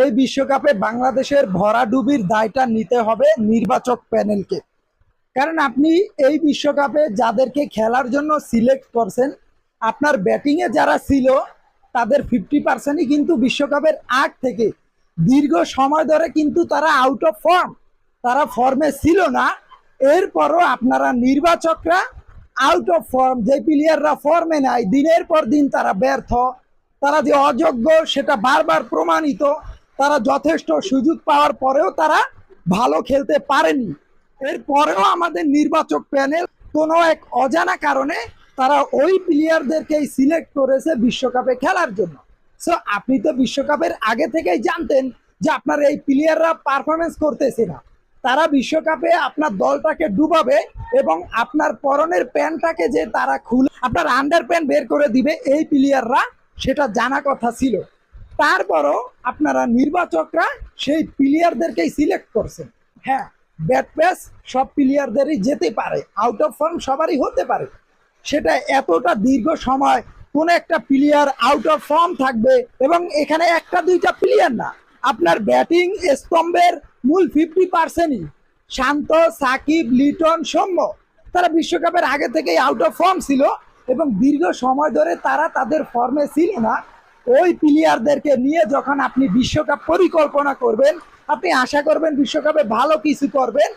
এই বিশ্বকাপে বাংলাদেশের ভরাডুবির দায়টা নিতে হবে নির্বাচক প্যানেলকে। কারণ আপনি এই বিশ্বকাপে যাদেরকে খেলার জন্য সিলেক্ট করছেন, আপনার ব্যাটিংয়ে যারা ছিল তাদের 50%ই কিন্তু বিশ্বকাপের আগ থেকে দীর্ঘ সময় ধরে কিন্তু তারা আউট অফ ফর্ম, তারা ফর্মে ছিল না। এরপরও আপনারা নির্বাচকরা আউট অফ ফর্ম, যে প্লেয়াররা ফর্মে নাই, দিনের পর দিন তারা ব্যর্থ, তারা যে অযোগ্য সেটা বারবার প্রমাণিত। তারা যথেষ্ট সুযোগ পাওয়ার পরেও তারা ভালো খেলতে পারেনি। এরপরেও আমাদের নির্বাচক প্যানেল কোনো এক অজানা কারণে তারা ওই প্লেয়ারদেরকেই সিলেক্ট করেছে বিশ্বকাপে খেলার জন্য। সো আপনি তো বিশ্বকাপের আগে থেকেই জানতেন যে আপনার এই প্লেয়াররা পারফরমেন্স করতেছে না। তারা বিশ্বকাপে আপনার দলটাকে ডুবাবে এবং আপনার পরনের প্যান্টটাকে যে তারা খুলে আপনার আন্ডার প্যান্ট বের করে দিবে, এই প্লেয়াররা সেটা জানা কথা ছিল। তারপরও আপনারা নির্বাচকরা সেই প্লেয়ারদেরকেই সিলেক্ট করছেন। হ্যাঁ, ব্যাট প্যাচ সব প্লেয়ারদেরই যেতে পারে, আউট অফ ফর্ম সবারই হতে পারে। সেটা এতটা দীর্ঘ সময় কোন একটা প্লেয়ার আউট অফ ফর্ম থাকবে, এবং এখানে একটা দুইটা প্লেয়ার না, আপনার ব্যাটিং স্তম্ভের মূল 50%ই শান্ত, সাকিব, লিটন, সৌম্য, তারা বিশ্বকাপের আগে থেকেই আউট অফ ফর্ম ছিল এবং দীর্ঘ সময় ধরে তারা তাদের ফর্মে ছিল না। ওই প্লেয়ারদেরকে নিয়ে যখন আপনি বিশ্বকাপ পরিকল্পনা করবেন, আপনি আশা করবেন বিশ্বকাপে ভালো কিছু করবেন,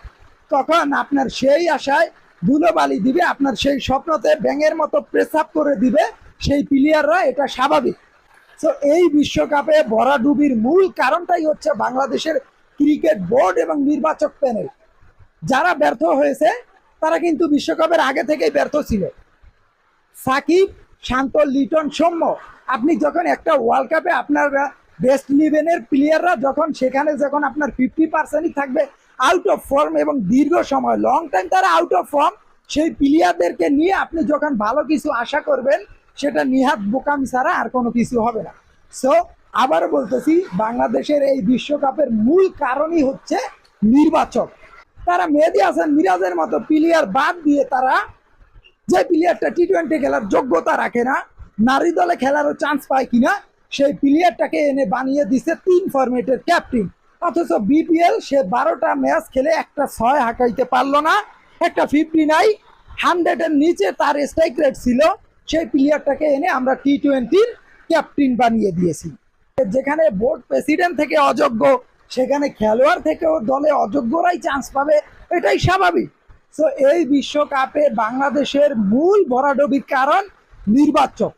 তখন আপনার সেই আশায় ধুলোবালি দিবে, আপনার সেই স্বপ্নতে ব্যাঙের মতো প্রেসাপ করে দিবে সেই প্লেয়াররা। এটা স্বাভাবিক। সো এই বিশ্বকাপে ভরাডুবির মূল কারণটাই হচ্ছে বাংলাদেশের ক্রিকেট বোর্ড এবং নির্বাচক প্যানেল। যারা ব্যর্থ হয়েছে তারা কিন্তু বিশ্বকাপের আগে থেকেই ব্যর্থ ছিল। সাকিব, শান্ত, লিটন, সৌম্য, আপনি যখন একটা ওয়ার্ল্ড কাপে আপনার বেস্ট ইলেভেনের প্লেয়াররা যখন আপনার 50%ই থাকবে আউট অফ ফর্ম এবং দীর্ঘ সময় লং টাইম তারা আউট অফ ফর্ম, সেই প্লেয়ারদেরকে নিয়ে আপনি যখন ভালো কিছু আশা করবেন, সেটা নিহাত বোকামি ছাড়া আর কোনো কিছু হবে না। সো আবার বলতেছি, বাংলাদেশের এই বিশ্বকাপের মূল কারণই হচ্ছে নির্বাচক। তারা মেহেদী হাসান মিরাজের মতো প্লেয়ার বাদ দিয়ে তারা যে প্লেয়ারটা টি-20 খেলার যোগ্যতা রাখে না, নারী দলে খেলারও চান্স পায় কিনা, সেই প্লেয়ারটাকে এনে বানিয়ে দিছে 3 ফরম্যাটের ক্যাপ্টেন। অথচ বিপিএল সে 12টা ম্যাচ খেলে একটা 6 হাঁকাইতে পারলো না, একটা 59, 100-এর নিচে তার স্ট্রাইক রেট ছিল। সেই প্লেয়ারটাকে এনে আমরা টি-20-র ক্যাপ্টেন বানিয়ে দিয়েছি। যেখানে বোর্ড প্রেসিডেন্ট থেকে অযোগ্য, সেখানে খেলোয়াড় থেকেও দলে অযোগ্যরাই চান্স পাবে, এটাই স্বাভাবিক। সো এই বিশ্বকাপে বাংলাদেশের মূল ভরাডুবির কারণ নির্বাচক।